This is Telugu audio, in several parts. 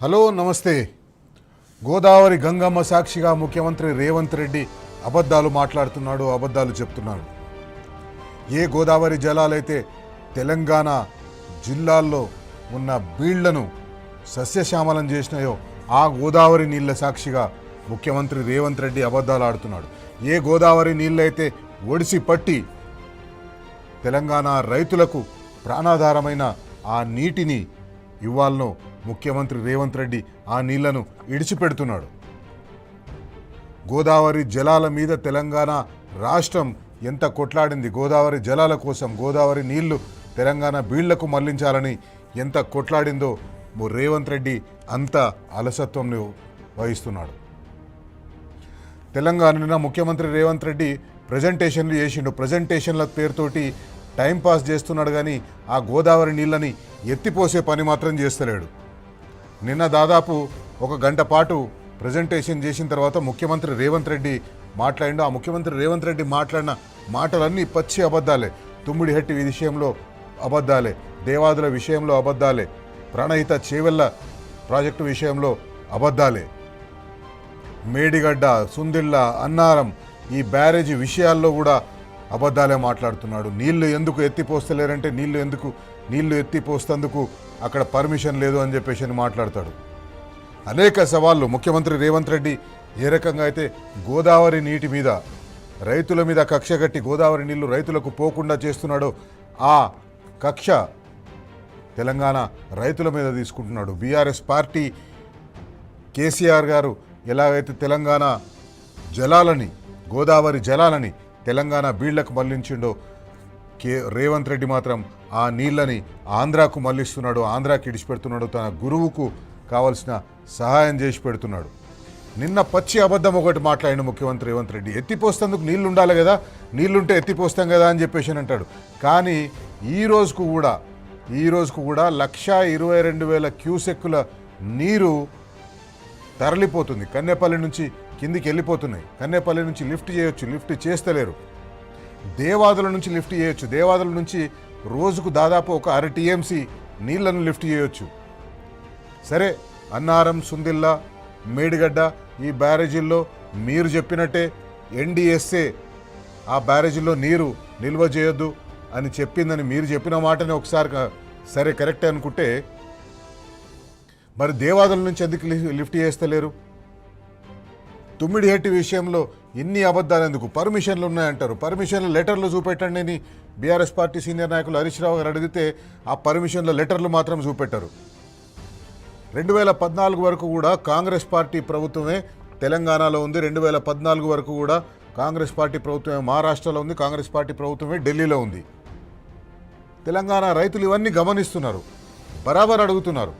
హలో నమస్తే. గోదావరి గంగమ్మ సాక్షిగా ముఖ్యమంత్రి రేవంత్ రెడ్డి అబద్ధాలు మాట్లాడుతున్నాడు, అబద్ధాలు చెప్తున్నాడు. ఏ గోదావరి జలాలైతే తెలంగాణ జిల్లాల్లో ఉన్న బీళ్లను సస్యశ్యామలం చేసినాయో ఆ గోదావరి నీళ్ల సాక్షిగా ముఖ్యమంత్రి రేవంత్ రెడ్డి అబద్ధాలు ఆడుతున్నాడు. ఏ గోదావరి నీళ్ళైతే ఒడిసి పట్టి తెలంగాణ రైతులకు ప్రాణాధారమైన ఆ నీటిని ఇవ్వాలనో ముఖ్యమంత్రి రేవంత్ రెడ్డి ఆ నీళ్లను ఇడిచిపెడుతున్నాడు. గోదావరి జలాల మీద తెలంగాణ రాష్ట్రం ఎంత కొట్లాడింది, గోదావరి జలాల కోసం, గోదావరి నీళ్లు తెలంగాణ బీళ్లకు మళ్లించాలని ఎంత కొట్లాడిందో రేవంత్ రెడ్డి అంత అలసత్వంలో వహిస్తున్నాడు. తెలంగాణ ముఖ్యమంత్రి రేవంత్ రెడ్డి ప్రజెంటేషన్లు చేసిండు. ప్రజెంటేషన్ల పేరుతోటి టైంపాస్ చేస్తున్నాడు, కానీ ఆ గోదావరి నీళ్ళని ఎత్తిపోసే పని మాత్రం చేస్తలేడు. నిన్న దాదాపు ఒక గంట పాటు ప్రజెంటేషన్ చేసిన తర్వాత ముఖ్యమంత్రి రేవంత్ రెడ్డి మాట్లాడిండు. ఆ ముఖ్యమంత్రి రేవంత్ రెడ్డి మాట్లాడిన మాటలన్నీ పచ్చి అబద్ధాలే. తుమ్మిడిహట్టి విషయంలో అబద్ధాలే, దేవాదుల విషయంలో అబద్ధాలే, ప్రాణహిత చేవెళ్ల ప్రాజెక్టు విషయంలో అబద్ధాలే, మేడిగడ్డ, సుందిళ్ళ, అన్నారం ఈ బ్యారేజీ విషయాల్లో కూడా అబద్ధాలే మాట్లాడుతున్నాడు. నీళ్లు ఎందుకు ఎత్తిపోస్తలేరంటే నీళ్లు ఎత్తిపోస్తందుకు అక్కడ పర్మిషన్ లేదు అని చెప్పేసి మాట్లాడతాడు. అనేక సవాళ్ళు ముఖ్యమంత్రి రేవంత్ రెడ్డి ఏ రకంగా అయితే గోదావరి నీటి మీద రైతుల మీద కక్ష కట్టి గోదావరి నీళ్లు రైతులకు పోకుండా చేస్తున్నాడో ఆ కక్ష తెలంగాణ రైతుల మీద తీసుకుంటున్నాడు. బీఆర్ఎస్ పార్టీ కేసీఆర్ గారు ఎలాగైతే తెలంగాణ జలాలని, గోదావరి జలాలని తెలంగాణ బీళ్లకు మళ్లించిండో రేవంత్ రెడ్డి మాత్రం ఆ నీళ్ళని ఆంధ్రాకు మళ్లిస్తున్నాడు, ఆంధ్రాకి ఇడిచిపెడుతున్నాడు, తన గురువుకు కావలసిన సహాయం చేసి పెడుతున్నాడు. నిన్న పచ్చి అబద్ధం ఒకటి మాట్లాడిన ముఖ్యమంత్రి రేవంత్ రెడ్డి, ఎత్తిపోస్తేందుకు నీళ్లు ఉండాలి కదా, నీళ్లుంటే ఎత్తిపోస్తాం కదా అని చెప్పేసి అంటాడు. కానీ ఈ రోజుకు కూడా 1,22,000 క్యూసెక్కుల నీరు తరలిపోతుంది. కన్నెపల్లి నుంచి కిందికి వెళ్ళిపోతున్నాయి. కన్నెపల్లి నుంచి లిఫ్ట్ చేయొచ్చు, లిఫ్ట్ చేస్తలేరు. దేవాదుల నుంచి లిఫ్ట్ చేయొచ్చు, దేవాదుల నుంచి రోజుకు దాదాపు ఒక 1/2 TMC నీళ్లను లిఫ్ట్ చేయొచ్చు. సరే, అన్నారం, సుందిళ్ళ, మేడిగడ్డ ఈ బ్యారేజీల్లో మీరు చెప్పినట్టే NDSA ఆ బ్యారేజీల్లో నీరు నిల్వ చేయొద్దు అని చెప్పిందని మీరు చెప్పిన మాటని ఒకసారి సరే కరెక్టే అనుకుంటే, మరి దేవాదుల నుంచి ఎందుకు లిఫ్ట్ చేస్తలేరు? తుమ్మిడిహట్టి విషయంలో ఇన్ని అబద్ధాలు ఎందుకు? పర్మిషన్లు ఉన్నాయంటారు. పర్మిషన్ల లెటర్లు చూపెట్టండి అని బీఆర్ఎస్ పార్టీ సీనియర్ నాయకులు హరీష్ రావు గారు అడిగితే ఆ పర్మిషన్ల లెటర్లు మాత్రం చూపెట్టారు. 2014 వరకు కూడా కాంగ్రెస్ పార్టీ ప్రభుత్వమే తెలంగాణలో ఉంది. 2014 వరకు కూడా కాంగ్రెస్ పార్టీ ప్రభుత్వమే మహారాష్ట్రలో ఉంది. కాంగ్రెస్ పార్టీ ప్రభుత్వమే ఢిల్లీలో ఉంది. తెలంగాణ రైతులు ఇవన్నీ గమనిస్తున్నారు, బరాబర్ అడుగుతున్నారు.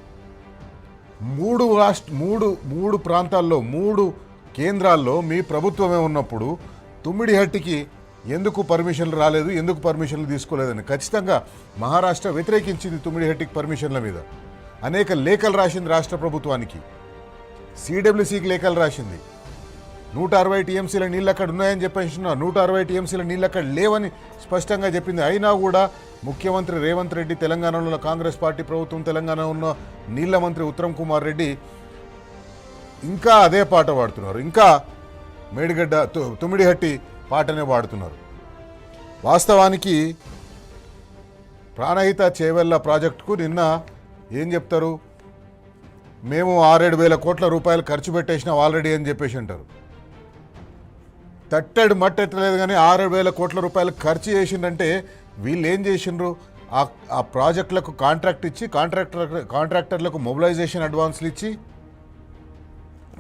మూడు ప్రాంతాల్లో 3 కేంద్రాల్లో మీ ప్రభుత్వమే ఉన్నప్పుడు తుమ్మిడిహట్టికి ఎందుకు పర్మిషన్లు రాలేదు, ఎందుకు పర్మిషన్లు తీసుకోలేదని ఖచ్చితంగా మహారాష్ట్ర వ్యతిరేకించింది. తుమ్మిడిహట్టికి పర్మిషన్ల మీద అనేక లేఖలు రాసింది రాష్ట్ర ప్రభుత్వానికి, CWCకి లేఖలు రాసింది. 160 TMCల నీళ్ళు అక్కడ ఉన్నాయని చెప్పేసి 160 TMCల నీళ్ళు అక్కడ లేవని స్పష్టంగా చెప్పింది. అయినా కూడా ముఖ్యమంత్రి రేవంత్ రెడ్డి, తెలంగాణలో కాంగ్రెస్ పార్టీ ప్రభుత్వం, తెలంగాణ ఉన్న నీళ్ల మంత్రి ఉత్తమ్ కుమార్ రెడ్డి ఇంకా అదే పాట పాడుతున్నారు, ఇంకా మేడిగడ్డ తుమ్మిడిహట్టి పాటనే పాడుతున్నారు. వాస్తవానికి ప్రాణహిత చేవెళ్ల ప్రాజెక్టుకు నిన్న ఏం చెప్తారు, మేము 6-7 వేల కోట్ల రూపాయలు ఖర్చు పెట్టేసినాం ఆల్రెడీ అని చెప్పేసి అంటారు. తట్టెడు మట్టెట్టలేదు, కానీ 6-7 వేల కోట్ల రూపాయలు ఖర్చు చేసిందంటే వీళ్ళు ఏం చేసిండ్రు? ఆ ప్రాజెక్టులకు కాంట్రాక్ట్ ఇచ్చి కాంట్రాక్టర్లకు మొబిలైజేషన్ అడ్వాన్స్లు ఇచ్చి,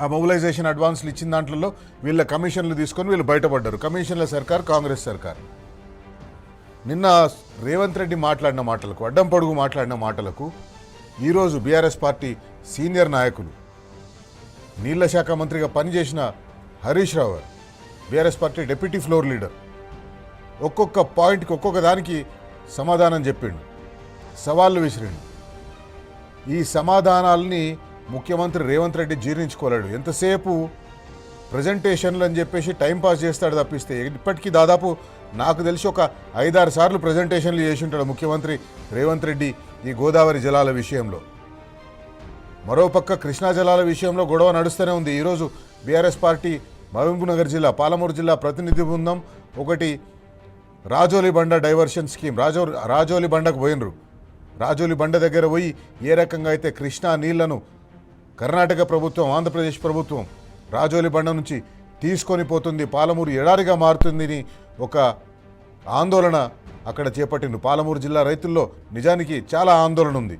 ఆ మొబిలైజేషన్ అడ్వాన్స్లు ఇచ్చిన దాంట్లో వీళ్ళ కమిషన్లు తీసుకొని వీళ్ళు బయటపడ్డారు. కమిషన్ల సర్కార్, కాంగ్రెస్ సర్కార్. నిన్న రేవంత్ రెడ్డి మాట్లాడిన మాటలకు, అడ్డం పొడుగు మాట్లాడిన మాటలకు ఈరోజు బీఆర్ఎస్ పార్టీ సీనియర్ నాయకులు, నీళ్ల శాఖ మంత్రిగా పనిచేసిన హరీష్ రావు గారు, BRS party deputy floor leader, ఒక్కొక్క పాయింట్కి ఒక్కొక్క దానికి సమాధానం చెప్పిండు, సవాళ్ళు విసిరిండు. ఈ సమాధానాలని ముఖ్యమంత్రి రేవంత్ రెడ్డి జీర్ణించుకోలేడు. ఎంతసేపు ప్రజెంటేషన్లు అని చెప్పేసి టైంపాస్ చేస్తాడు తప్పిస్తే, ఇప్పటికీ దాదాపు నాకు తెలిసి ఒక 5-6 సార్లు ప్రజెంటేషన్లు చేసి ఉంటాడు ముఖ్యమంత్రి రేవంత్ రెడ్డి ఈ గోదావరి జలాల విషయంలో. మరోపక్క కృష్ణా జలాల విషయంలో గొడవ నడుస్తూనే ఉంది. ఈరోజు బీఆర్ఎస్ పార్టీ మహబూబ్నగర్ జిల్లా పాలమూరు జిల్లా ప్రతినిధి బృందం ఒకటి రాజోలి బండ డైవర్షన్ స్కీమ్ రాజోలి బండకు పోయినరు. రాజోలి బండ దగ్గర పోయి ఏ రకంగా అయితే కృష్ణా నీళ్లను కర్ణాటక ప్రభుత్వం ఆంధ్రప్రదేశ్ ప్రభుత్వం రాజోలి బండ నుంచి తీసుకొని పోతుంది, పాలమూరు ఎడారిగా మారుతుందని ఒక ఆందోళన అక్కడ చేపట్టింది. పాలమూరు జిల్లా రైతుల్లో నిజానికి చాలా ఆందోళన ఉంది.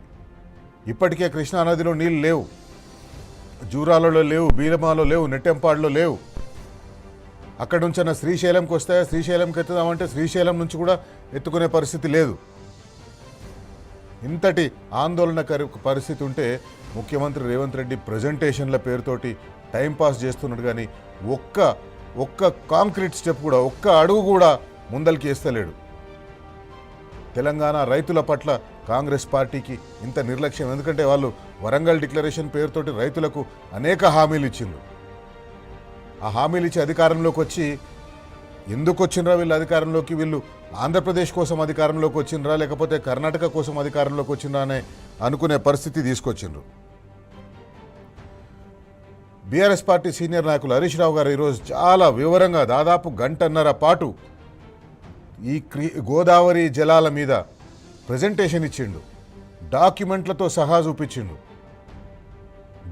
ఇప్పటికే కృష్ణా నదిలో నీళ్ళు లేవు, జూరాలలో లేవు, బీరమాలో లేవు, నెట్టెంపాడులో లేవు. అక్కడి నుంచి శ్రీశైలంకి వస్తాయా, శ్రీశైలంకి ఎత్తుదామంటే శ్రీశైలం నుంచి కూడా ఎత్తుకునే పరిస్థితి లేదు. ఇంతటి ఆందోళనకర పరిస్థితి ఉంటే ముఖ్యమంత్రి రేవంత్ రెడ్డి ప్రజెంటేషన్ల పేరుతోటి టైంపాస్ చేస్తున్నాడు, కానీ ఒక్క కాంక్రీట్ స్టెప్ కూడా, ఒక్క అడుగు కూడా ముందరికి వేస్తలేడు. తెలంగాణ రైతుల పట్ల కాంగ్రెస్ పార్టీకి ఇంత నిర్లక్ష్యం ఎందుకంటే వాళ్ళు వరంగల్ డిక్లరేషన్ పేరుతోటి రైతులకు అనేక హామీలు ఇచ్చిండ్రు. ఆ హామీలు ఇచ్చి అధికారంలోకి వచ్చి ఎందుకు వచ్చినరా వీళ్ళు అధికారంలోకి, వీళ్ళు ఆంధ్రప్రదేశ్ కోసం అధికారంలోకి వచ్చినరా లేకపోతే కర్ణాటక కోసం అధికారంలోకి వచ్చినరా అనే అనుకునే పరిస్థితి తీసుకొచ్చిండ్రు. బీఆర్ఎస్ పార్టీ సీనియర్ నాయకులు హరీష్ రావు గారు ఈరోజు చాలా వివరంగా దాదాపు గంటన్నర పాటు ఈ గోదావరి జలాల మీద ప్రజెంటేషన్ ఇచ్చిండు, డాక్యుమెంట్లతో సహా చూపించిండు.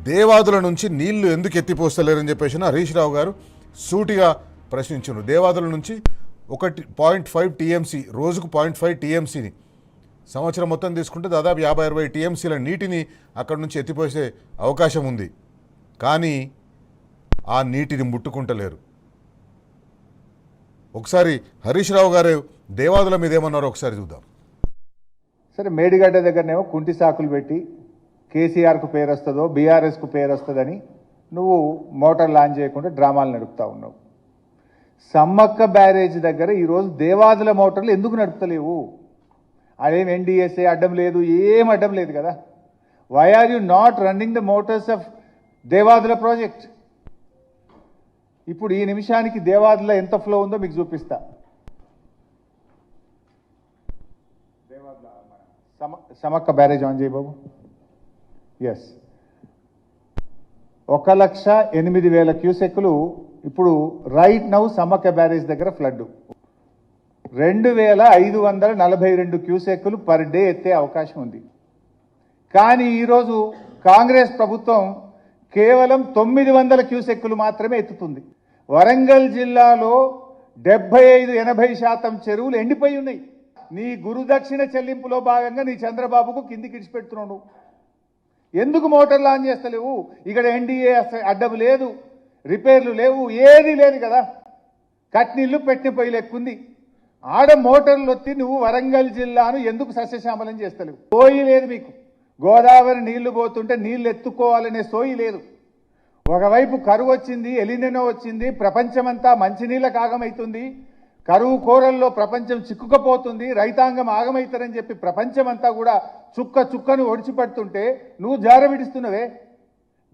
దేవాదుల నుంచి నీళ్లు ఎందుకు ఎత్తిపోస్తలేరని చెప్పేసి హరీష్ రావు గారు సూటిగా ప్రశ్నించిండు. దేవాదుల నుంచి 1.5 టీఎంసీ, రోజుకు 0.5 టీఎంసీని సంవత్సరం మొత్తం తీసుకుంటే దాదాపు 50-60 టీఎంసీల నీటిని అక్కడి నుంచి ఎత్తిపోసే అవకాశం ఉంది. కానీ ఆ నీటిని ముట్టుకుంటలేరు. ఒకసారి హరీష్ రావు గారు దేవాదుల మీద ఏమన్నారో ఒకసారి చూద్దాం. సరే, మేడిగడ్డ దగ్గరనేమో కుంటి సాకులు పెట్టి కేసీఆర్కు పేరు వస్తుందో బీఆర్ఎస్కు పేరు వస్తుందని నువ్వు మోటార్ లాంచ్ చేయకుండా డ్రామాలు నడుపుతా ఉన్నావు. సమ్మక్క బ్యారేజ్ దగ్గర ఈరోజు దేవాదుల మోటార్లు ఎందుకు నడుపుతలేవు? అదేం ఎన్డీఎస్ఏ అడ్డం లేదు, ఏం అడ్డం లేదు కదా. Why are you not running the motors of Devadula project? ఇప్పుడు ఈ నిమిషానికి దేవాదుల ఎంత ఫ్లో ఉందో మీకు చూపిస్తా. సమక్క బ్యారేజ్ ఆన్ చేయి బాబు. ఎస్, 1,08,000 క్యూసెక్కులు ఇప్పుడు రైట్ నౌ సమ్మక్క బ్యారేజ్ దగ్గర ఫ్లడ్. 2,542 క్యూసెక్కులు పర్ డే ఎత్తే అవకాశం ఉంది. కానీ ఈరోజు కాంగ్రెస్ ప్రభుత్వం కేవలం 900 క్యూసెక్కులు మాత్రమే ఎత్తుతుంది. వరంగల్ జిల్లాలో 75-80% చెరువులు ఎండిపోయి ఉన్నాయి. నీ గురుదక్షిణ చెల్లింపులో భాగంగా నీ చంద్రబాబుకు కిందికి ఇడిచిపెడుతున్నావు. నువ్వు ఎందుకు మోటార్లు ఆన్ చేస్తలేవు? ఇక్కడ ఎన్డీఏ అడ్డం లేదు, రిపేర్లు లేవు, ఏది లేదు కదా. కట్నీళ్లు పెట్టిన పొయ్యిలు ఎక్కుంది. ఆడ మోటార్లు వచ్చి నువ్వు వరంగల్ జిల్లాను ఎందుకు సస్యశ్యామలం చేస్తలేవు? సోయి లేదు మీకు. గోదావరి నీళ్లు పోతుంటే నీళ్లు ఎత్తుకోవాలనే సోయి లేదు. ఒకవైపు కరువు వచ్చింది, ఎలినెనో వచ్చింది, ప్రపంచమంతా మంచినీళ్ళకు ఆగమవుతుంది, కరువు కోరల్లో ప్రపంచం చిక్కుకపోతుంది, రైతాంగం ఆగమవుతారని చెప్పి ప్రపంచమంతా కూడా చుక్కను ఒడిచిపడుతుంటే నువ్వు జారవిడిస్తున్నవే.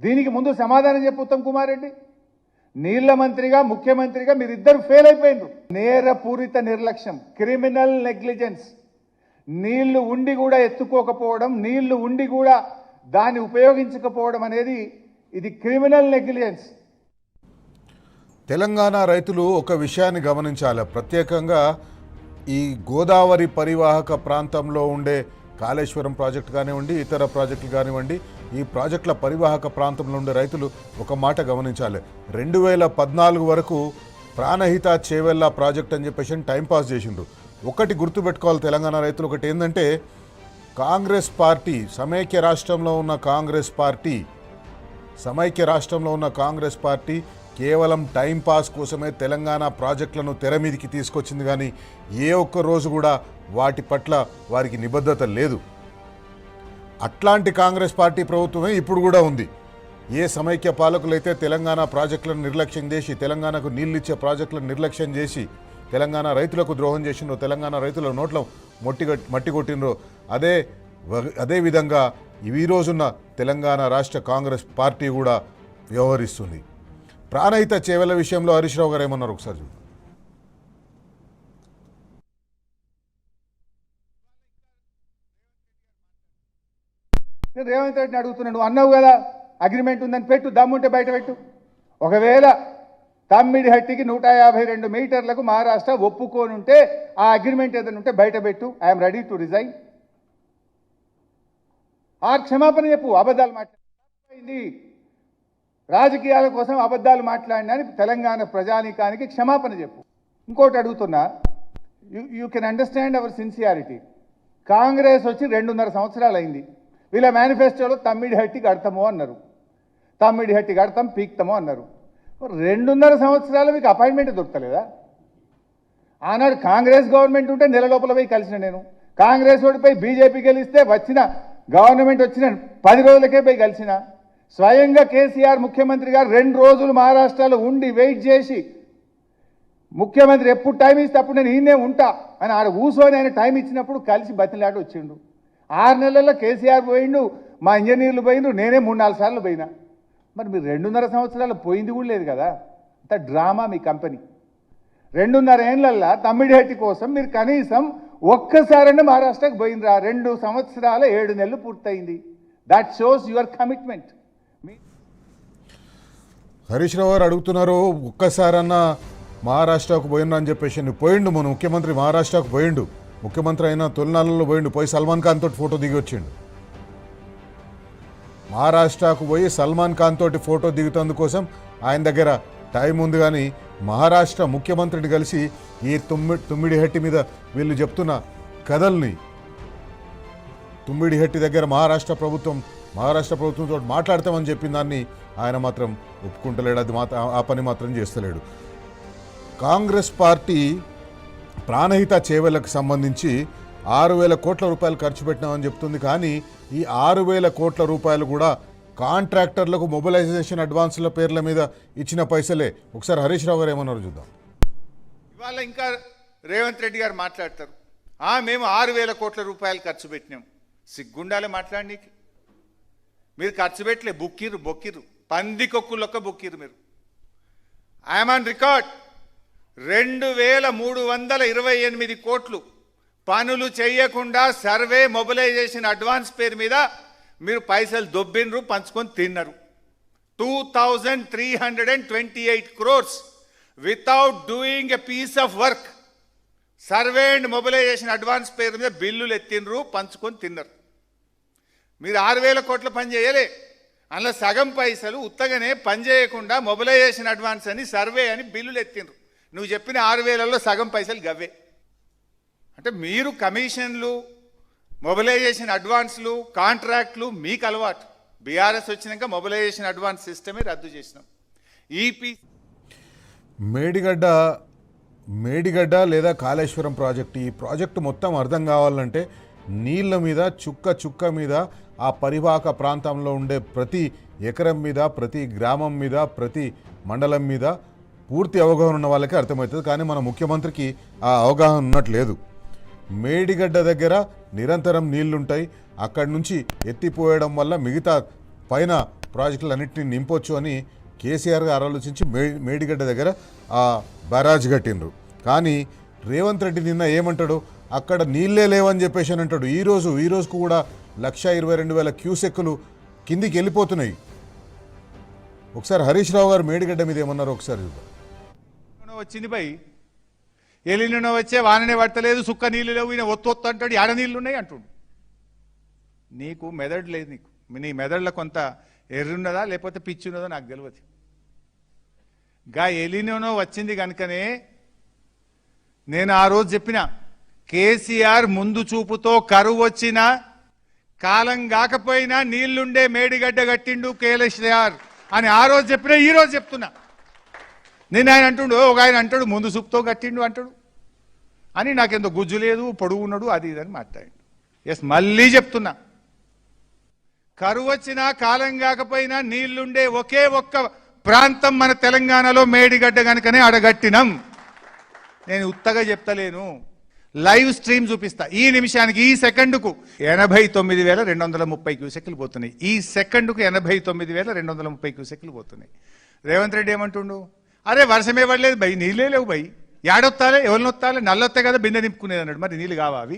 దీనికి ముందు సమాధానం చెప్పు ఉత్తమ్ కుమార్ రెడ్డి. నీళ్ల మంత్రిగా ముఖ్యమంత్రిగా మీరిద్దరు ఫెయిల్ అయిపోయినారు. నేరపూరిత నిర్లక్ష్యం, క్రిమినల్ నెగ్లిజెన్స్. నీళ్లు ఉండి కూడా ఎత్తుకోకపోవడం, నీళ్లు ఉండి కూడా దాన్ని ఉపయోగించకపోవడం అనేది ఇది క్రిమినల్ నెగ్లిజెన్స్. తెలంగాణ రైతులు ఒక విషయాన్ని గమనించాలి. ప్రత్యేకంగా ఈ గోదావరి పరివాహక ప్రాంతంలో ఉండే కాళేశ్వరం ప్రాజెక్టు కానివ్వండి, ఇతర ప్రాజెక్టులు కానివ్వండి, ఈ ప్రాజెక్టుల పరివాహక ప్రాంతంలో ఉండే రైతులు ఒక మాట గమనించాలి. 2014 వరకు ప్రాణహిత చేవెళ్ళ ప్రాజెక్ట్ అని చెప్పేసి టైంపాస్ చేసిండ్రు. ఒకటి గుర్తుపెట్టుకోవాలి తెలంగాణ రైతులు, ఒకటి ఏంటంటే కాంగ్రెస్ పార్టీ సమైక్య రాష్ట్రంలో ఉన్న కాంగ్రెస్ పార్టీ కేవలం టైంపాస్ కోసమే తెలంగాణ ప్రాజెక్టులను తెర మీదికి తీసుకొచ్చింది, కానీ ఏ ఒక్క రోజు కూడా వాటి పట్ల వారికి నిబద్ధత లేదు. అట్లాంటి కాంగ్రెస్ పార్టీ ప్రభుత్వమే ఇప్పుడు కూడా ఉంది. ఏ సమైక్య పాలకులైతే తెలంగాణ ప్రాజెక్టులను నిర్లక్ష్యం చేసి, తెలంగాణకు నీళ్ళు ఇచ్చే ప్రాజెక్టులను నిర్లక్ష్యం చేసి తెలంగాణ రైతులకు ద్రోహం చేసిండ్రో, తెలంగాణ రైతుల నోట్ల మట్టి కొట్టినరో, అదే విధంగా ఈ రోజున్న తెలంగాణ రాష్ట్ర కాంగ్రెస్ పార్టీ కూడా వ్యవహరిస్తుంది. ప్రాణహిత చేవెళ్ళ విషయంలో హరీష్ రావు గారు ఏమన్నారు ఒకసారి చూద్దాం. నేను రేవంత్ రెడ్డిని అడుగుతున్నాను, నువ్వు అన్నావు కదా అగ్రిమెంట్ ఉందని, పెట్టు, దమ్ముంటే బయట పెట్టు. ఒకవేళ తమ్మిడిహట్టికి 152 మీటర్లకు మహారాష్ట్ర ఒప్పుకొని ఉంటే ఆ అగ్రిమెంట్ ఏదైనా ఉంటే బయట పెట్టు. I'm ready to resign. ఆ క్షమాపణ చెప్పు. అబద్ధాలు మాట్లాడింది, రాజకీయాల కోసం అబద్ధాలు మాట్లాడినా అని తెలంగాణ ప్రజానీకానికి క్షమాపణ చెప్పు. ఇంకోటి అడుగుతున్నా, you can understand our sincerity. Congress వచ్చి 2.5 సంవత్సరాలు అయింది. వీళ్ళ మేనిఫెస్టోలో తమ్మిడిహట్టి కడతాము అన్నారు, తమ్మిడిహట్టి కడతాం పీక్తాము అన్నారు. 2.5 సంవత్సరాలు మీకు అపాయింట్మెంట్ దొరకలేదా? ఆనాడు కాంగ్రెస్ గవర్నమెంట్ ఉంటే నెల లోపల పోయి కలిసిన నేను. కాంగ్రెస్ ఓడిపోయి బీజేపీ గెలిస్తే వచ్చిన గవర్నమెంట్ వచ్చిన 10 రోజులకే పోయి కలిసిన. స్వయంగా కేసీఆర్ ముఖ్యమంత్రి గారు 2 రోజులు మహారాష్ట్రలో ఉండి వెయిట్ చేసి, ముఖ్యమంత్రి ఎప్పుడు టైం ఇస్తే అప్పుడు నేను ఈయనే ఉంటా అని ఆడ కూర్చొని ఆయన టైం ఇచ్చినప్పుడు కలిసి బతిలాట వచ్చిండు. 6 నెలల్లో కేసీఆర్ పోయిండు, మా ఇంజనీర్లు పోయిండు, నేనే 3-4 సార్లు పోయినా. మరి మీరు 2.5 సంవత్సరాలు పోయింది కూడా లేదు కదా. అంత డ్రామా మీ కంపెనీ. 2.5 ఏళ్ళల్లో తమ్మిడిహట్టి కోసం మీరు కనీసం ఒక్కసారైనా మహారాష్ట్రకు పోయినరా? 2 సంవత్సరాల 7 నెలలు పూర్తయింది. That shows your commitment. Harish Rao garu అడుగుతున్నారు, ఒక్కసారన్నా మహారాష్ట్రకు పోయినా అని చెప్పేసి. నువ్వు పోయిండు, మన ముఖ్యమంత్రి మహారాష్ట్రకు పోయిండు, ముఖ్యమంత్రి అయినా తొలినాళ్ళలో పోయిండు, పోయి సల్మాన్ ఖాన్ తోటి ఫోటో దిగి వచ్చిండు. మహారాష్ట్రకు పోయి సల్మాన్ ఖాన్ తోటి ఫోటో దిగుతందుకోసం ఆయన దగ్గర టైం ఉంది. కానీ మహారాష్ట్ర ముఖ్యమంత్రిని కలిసి ఈ తుమ్మిడిహట్టి మీద వీళ్ళు చెప్తున్న కథల్ని, తుమ్మిడిహట్టి దగ్గర మహారాష్ట్ర ప్రభుత్వంతో మాట్లాడతామని చెప్పిన దాన్ని ఆయన మాత్రం ఒప్పుకుంటలేడు. అది ఆ పని మాత్రం చేస్తలేడు. కాంగ్రెస్ పార్టీ ప్రాణహిత చేవెళ్లకు సంబంధించి 6,000 కోట్ల రూపాయలు ఖర్చు పెట్టినామని చెప్తుంది. కానీ ఈ 6,000 కోట్ల రూపాయలు కూడా కాంట్రాక్టర్లకు మొబిలైజేషన్ అడ్వాన్సుల పేర్ల మీద ఇచ్చిన పైసలే. ఒకసారి హరీష్ రావు గారు ఏమన్నారు చూద్దాం. ఇవాళ ఇంకా రేవంత్ రెడ్డి గారు మాట్లాడతారు, మేము 6,000 కోట్ల రూపాయలు ఖర్చు పెట్టినాం. సిగ్గుండాలే మాట్లాడనీకి. మీరు ఖర్చు పెట్టలే, బొక్కిర్రు పందికొక్కులొక్క బొక్కిర్రు మీరు. I'm on record. 2,328 కోట్లు పనులు చేయకుండా సర్వే మొబిలైజేషన్ అడ్వాన్స్ పేరు మీద మీరు పైసలు దొబ్బినరు, పంచుకొని తిన్నారు. 2,328 crores without doing a piece of work. Survey and mobilisation advance పేరు మీద బిల్లులు ఎత్తినరు, పంచుకొని తిన్నారు. మీరు 6,000 కోట్ల పని చేయలే. అందులో సగం పైసలు ఉత్తగానే పని చేయకుండా మొబిలైజేషన్ అడ్వాన్స్ అని, సర్వే అని బిల్లులు ఎత్తినరు. నువ్వు చెప్పిన 6,000లో సగం పైసలు గవ్వే. అంటే మీరు కమిషన్లు, మొబిలైజేషన్ అడ్వాన్స్లు, కాంట్రాక్ట్లు మీకు అలవాటు. బీఆర్ఎస్ వచ్చినాక మొబిలైజేషన్ అడ్వాన్స్ సిస్టమే రద్దు చేసినాం. ఈపీ మేడిగడ్డ లేదా కాళేశ్వరం ప్రాజెక్టు, ఈ ప్రాజెక్టు మొత్తం అర్థం కావాలంటే నీళ్ళ మీద చుక్క మీద ఆ పరివాహక ప్రాంతంలో ఉండే ప్రతి ఎకరం మీద, ప్రతి గ్రామం మీద, ప్రతి మండలం మీద పూర్తి అవగాహన ఉన్న వాళ్ళకే అర్థమవుతుంది. కానీ మన ముఖ్యమంత్రికి ఆ అవగాహన ఉన్నట్లేదు. మేడిగడ్డ దగ్గర నిరంతరం నీళ్లుంటాయి, అక్కడి నుంచి ఎత్తిపోయడం వల్ల మిగతా పైన ప్రాజెక్టులన్నింటినీ నింపొచ్చు అని కేసీఆర్ గారు ఆలోచించి మేడిగడ్డ దగ్గర ఆ బ్యారాజ్ కట్టినరు. కానీ రేవంత్ రెడ్డి నిన్న ఏమంటాడు, అక్కడ నీళ్ళే లేవని చెప్పేసి అని అంటాడు. ఈ రోజుకు కూడా 122,000 క్యూసెక్కులు కిందికి వెళ్ళిపోతున్నాయి. ఒకసారి హరీష్ రావు గారు మేడిగడ్డ మీద ఏమన్నారు ఒకసారి చూద్దాం. వచ్చింది బై, ఎలినో వచ్చే వాననే పడతలేదు, సుక్క నీళ్ళు లేవు, ఈయన ఒత్తొత్తు అంటాడు, ఆడ నీళ్ళు ఉన్నాయి అంటుండు. నీకు మెదడు లేదు. నీ మెదడులో కొంత ఎర్రున్నదా లేకపోతే పిచ్చి ఉన్నదో నాకు తెలియదు. గా ఎలినో వచ్చింది కనుకనే నేను ఆ రోజు చెప్పిన, కేసీఆర్ ముందు చూపుతో కరువు వచ్చినా కాలం కాకపోయినా నీళ్లుండే మేడిగడ్డ కట్టిండు కేసీఆర్ అని ఆ రోజు చెప్పినా, ఈ రోజు చెప్తున్నా. నేను ఆయన అంటుండు, ఒక ఆయన అంటాడు ముందు చూపుతో కట్టిండు అంటాడు అని, నాకెంతో గుజ్జు లేదు, పొడుగు ఉన్నాడు, అది ఇదని మాట్లాడిండు. ఎస్, మళ్ళీ చెప్తున్నా, కరువు వచ్చినా కాలం కాకపోయినా నీళ్లుండే ఒకే ఒక్క ప్రాంతం మన తెలంగాణలో మేడిగడ్డ కనుకనే అడగట్టినాం. నేను ఉత్తగా చెప్తలేను, లైవ్ స్ట్రీమ్ చూపిస్తా. ఈ నిమిషానికి, ఈ సెకండ్కు 89,230 క్యూసెక్లు పోతున్నాయి. ఈ సెకండ్కు 89,230 క్యూసెక్లు పోతున్నాయి. రేవంత్ రెడ్డి ఏమంటుండు, అరే వర్షమే పడలేదు భయ్, నీళ్ళే లేవు భయ్, ఏడొత్తాలే, ఎవరిని వస్తాలే, నల్లొత్తే కదా బిందె నింపుకునేది అన్నాడు. మరి నీళ్ళు కావా అవి?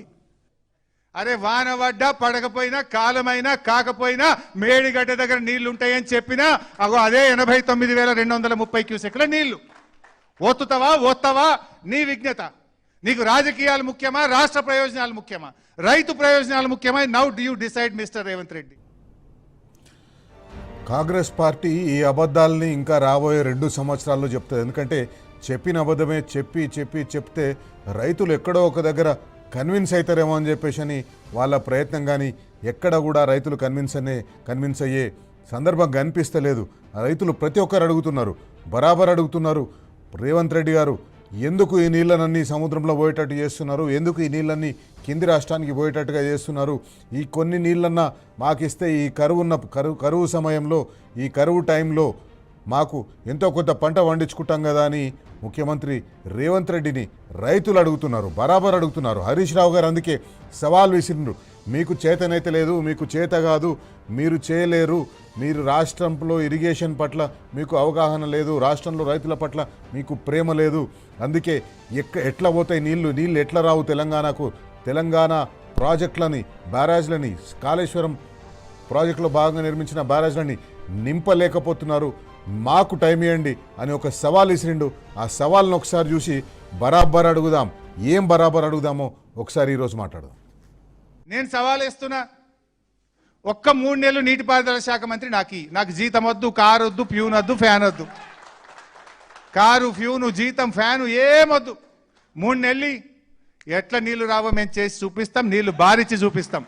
అరే వాన పడ్డా పడకపోయినా కాలమైనా కాకపోయినా మేడిగడ్డ దగ్గర నీళ్లు ఉంటాయని చెప్పినా అగో అదే 89,230 క్యూసెక్ల నీళ్లు. ఓత్తావా నీ విజ్ఞత. నీకు రాజకీయాలు ముఖ్యమా, రాష్ట్ర ప్రయోజనాలు ముఖ్యమా, రైతు ప్రయోజనాలు ముఖ్యమా? Now do you decide mister Revanth Reddy. Congress party ఈ అబద్ధాలని ఇంకా రాబోయే 2 సంవత్సరాల్లో చెప్తుంది. ఎందుకంటే చెప్పిన అబద్ధమే చెప్తే రైతులు ఎక్కడో ఒక దగ్గర కన్విన్స్ అవుతారేమో అని చెప్పేసి అని వాళ్ళ ప్రయత్నం, కానీ ఎక్కడ కూడా రైతులు కన్విన్స్ అయ్యే సందర్భం కనిపిస్తలేదు. రైతులు ప్రతి ఒక్కరు అడుగుతున్నారు, బరాబర్ అడుగుతున్నారు, రేవంత్ రెడ్డి గారు ఎందుకు ఈ నీళ్ళనన్నీ సముద్రంలో పోయేటట్టు చేస్తున్నారు, ఎందుకు ఈ నీళ్ళన్నీ కింది రాష్ట్రానికి పోయేటట్టుగా చేస్తున్నారు, ఈ కొన్ని నీళ్ళన్నా మాకిస్తే ఈ కరువు సమయంలో, ఈ కరువు టైంలో మాకు ఎంతో కొంత పంట పండించుకుంటాం కదా అని ముఖ్యమంత్రి రేవంత్ రెడ్డిని రైతులు అడుగుతున్నారు, బరాబర్ అడుగుతున్నారు. హరీష్ రావు గారు అందుకే సవాల్ విసిరిండ్రు, మీకు చేతనైతే లేదు, మీకు చేత కాదు, మీరు చేయలేరు, మీరు రాష్ట్రంలో ఇరిగేషన్ పట్ల మీకు అవగాహన లేదు, రాష్ట్రంలో రైతుల పట్ల మీకు ప్రేమ లేదు, అందుకే ఎట్లా పోతాయి నీళ్ళు ఎట్లా రావు తెలంగాణకు, తెలంగాణ ప్రాజెక్టులని, బ్యారేజ్లని, కాళేశ్వరం ప్రాజెక్టులో భాగంగా నిర్మించిన బ్యారేజ్లని నింపలేకపోతున్నారు, మాకు టైం ఇవ్వండి అని ఒక సవాల్ ఇసిరిండు. ఆ సవాల్ను ఒకసారి చూసి బరాబర్ అడుగుదాం, ఏం బరాబర్ అడుగుదామో ఒకసారి ఈరోజు మాట్లాడదాం. నేను సవాల్ వేస్తున్నా, ఒక్క 3 నెలలు నీటిపారుదల శాఖ మంత్రి నాకు జీతం వద్దు, కారు వద్దు, ప్యూన్ వద్దు, ఫ్యాన్ వద్దు. కారు, ఫ్యూను, జీతం, ఫ్యాను ఏమొద్దు. 3 నెలలు ఎట్లా నీళ్లు రావో మేము చేసి చూపిస్తాం, నీళ్లు బారిచ్చి చూపిస్తాం.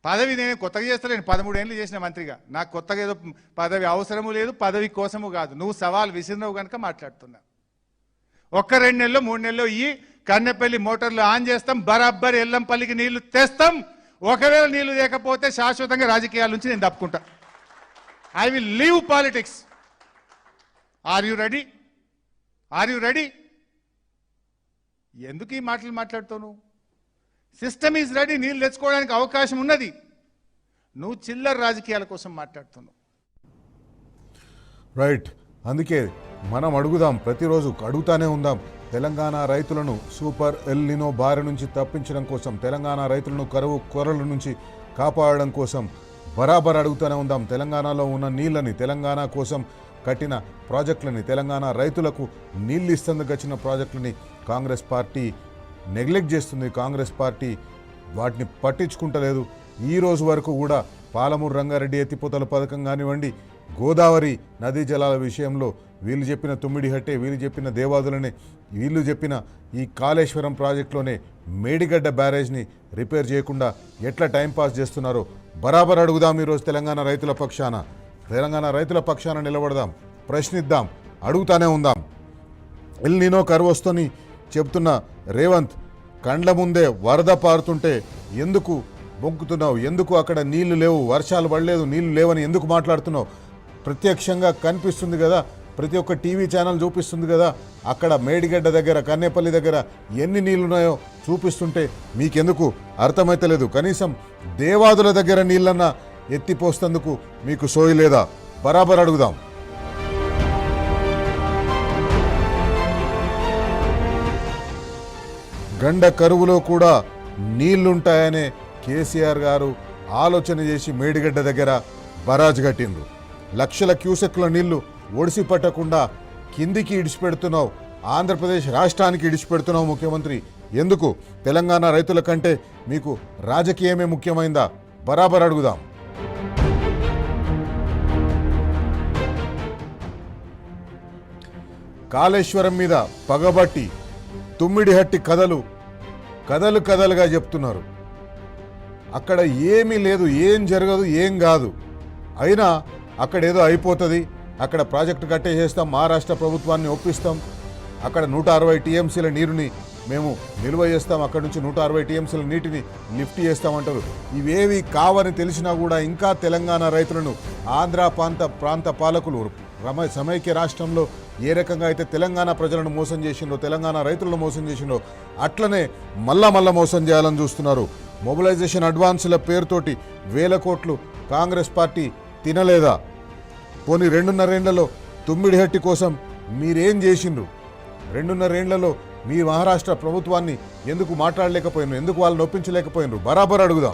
పదవి నేను కొత్తగా చేస్తలేను, 13 ఏళ్ళు చేసిన మంత్రిగా. నాకు కొత్తగా ఏదో పదవి అవసరము లేదు, పదవి కోసము కాదు. నువ్వు సవాల్ విసిరినవు కనుక మాట్లాడుతున్నా. 1-2 నెలలు 3 నెలలు ఈ కన్నెపల్లి మోటార్లు ఆన్ చేస్తాం, బరాబర్ ఎల్లంపల్లికి నీళ్లు తెస్తాం. ఒకవేళ నీళ్లు లేకపోతే శాశ్వతంగా రాజకీయాల నుంచి నేను తప్పుకుంటా. I will leave politics. Are you ready? ఎందుకు ఈ మాటలు మాట్లాడుతావు నువ్వు? సిస్టమ్ ఈజ్ రెడీ, నీళ్ళు తెచ్చుకోవడానికి అవకాశం ఉన్నది. నువ్వు చిల్లర రాజకీయాల కోసం మాట్లాడుతున్నావు. రైట్, అందుకే మనం అడుగుదాం, ప్రతిరోజు అడుగుతానే ఉందాం. తెలంగాణ రైతులను సూపర్ ఎల్నినో బారి నుంచి తప్పించడం కోసం, తెలంగాణ రైతులను కరువు కొరల నుంచి కాపాడడం కోసం బరాబర్ అడుగుతూనే ఉందాం. తెలంగాణలో ఉన్న నీళ్ళని, తెలంగాణ కోసం కట్టిన ప్రాజెక్టులని, తెలంగాణ రైతులకు నీళ్ళు ఇస్తేందుకు వచ్చిన ప్రాజెక్టులని కాంగ్రెస్ పార్టీ నెగ్లెక్ట్ చేస్తుంది. కాంగ్రెస్ పార్టీ వాటిని పట్టించుకుంటలేదు. ఈ రోజు వరకు కూడా పాలమూరు రంగారెడ్డి ఎత్తిపోతల పథకం కానివ్వండి, గోదావరి నదీ జలాల విషయంలో వీళ్ళు చెప్పిన తుమ్మిడిహట్టే, వీళ్ళు చెప్పిన దేవాదులనే, వీళ్ళు చెప్పిన ఈ కాళేశ్వరం ప్రాజెక్టులోనే మేడిగడ్డ బ్యారేజ్ని రిపేర్ చేయకుండా ఎట్లా టైంపాస్ చేస్తున్నారో బరాబర్ అడుగుదాం. ఈరోజు తెలంగాణ రైతుల పక్షాన నిలబడదాం, ప్రశ్నిద్దాం, అడుగుతానే ఉందాం. ఎల్ నినో కరువు వస్తని చెప్తున్న రేవంత్, కండ్ల ముందే వరద పారుతుంటే ఎందుకు బొంకుతున్నావు? ఎందుకు అక్కడ నీళ్లు లేవు, వర్షాలు పడలేదు, నీళ్లు లేవని ఎందుకు మాట్లాడుతున్నావు? ప్రత్యక్షంగా కనిపిస్తుంది కదా, ప్రతి ఒక్క టీవీ ఛానల్ చూపిస్తుంది కదా, అక్కడ మేడిగడ్డ దగ్గర, కన్నేపల్లి దగ్గర ఎన్ని నీళ్లున్నాయో చూపిస్తుంటే మీకెందుకు అర్థమైతలేదు? కనీసం దేవాదుల దగ్గర నీళ్ళన్నా ఎత్తిపోస్తందుకు మీకు సోయి లేదా? బరాబర్ అడుగుదాం. గండ కరువులో కూడా నీళ్లుంటాయనే కేసీఆర్ గారు ఆలోచన చేసి మేడిగడ్డ దగ్గర బరాజ్ కట్టిండ్రు. లక్షల క్యూసెక్ల నీళ్లు ఒడిసి పట్టకుండా కిందికి ఇడిచిపెడుతున్నావు, ఆంధ్రప్రదేశ్ రాష్ట్రానికి ఇడిచిపెడుతున్నావు ముఖ్యమంత్రి. ఎందుకు? తెలంగాణ రైతుల కంటే మీకు రాజకీయమే ముఖ్యమైందా? బరాబర్ అడుగుదాం. కాళేశ్వరం మీద పగబట్టి తుమ్మిడిహట్టి కథలుగా చెప్తున్నారు. అక్కడ ఏమీ లేదు, ఏం జరగదు, ఏం కాదు. అయినా అక్కడేదో అయిపోతుంది, అక్కడ ప్రాజెక్టు కట్టేసేస్తాం, మహారాష్ట్ర ప్రభుత్వాన్ని ఒప్పిస్తాం, అక్కడ 160 టీఎంసీల నీరుని మేము నిల్వ చేస్తాం, అక్కడ నుంచి 160 టీఎంసీల నీటిని లిఫ్ట్ చేస్తామంటారు. ఇవేవి కావని తెలిసినా కూడా ఇంకా తెలంగాణ రైతులను ఆంధ్ర ప్రాంత పాలకులు సమైక్య రాష్ట్రంలో ఏ రకంగా అయితే తెలంగాణ ప్రజలను మోసం చేసిండ్రో, తెలంగాణ రైతులను మోసం చేసిండ్రో, అట్లనే మళ్ళా మోసం చేయాలని చూస్తున్నారు. మొబిలైజేషన్ అడ్వాన్సుల పేరుతోటి 1000 కోట్లు కాంగ్రెస్ పార్టీ తినలేదా? పోనీ 2.5 ఏళ్లలో తుమ్మిడిహట్టి కోసం మీరేం చేసిండ్రు? 2.5 ఏళ్లలో మీ మహారాష్ట్ర ప్రభుత్వాన్ని ఎందుకు మాట్లాడలేకపోయినారు, ఎందుకు వాళ్ళని ఒప్పించలేకపోయినారు, బరాబర్ అడుగుదాం.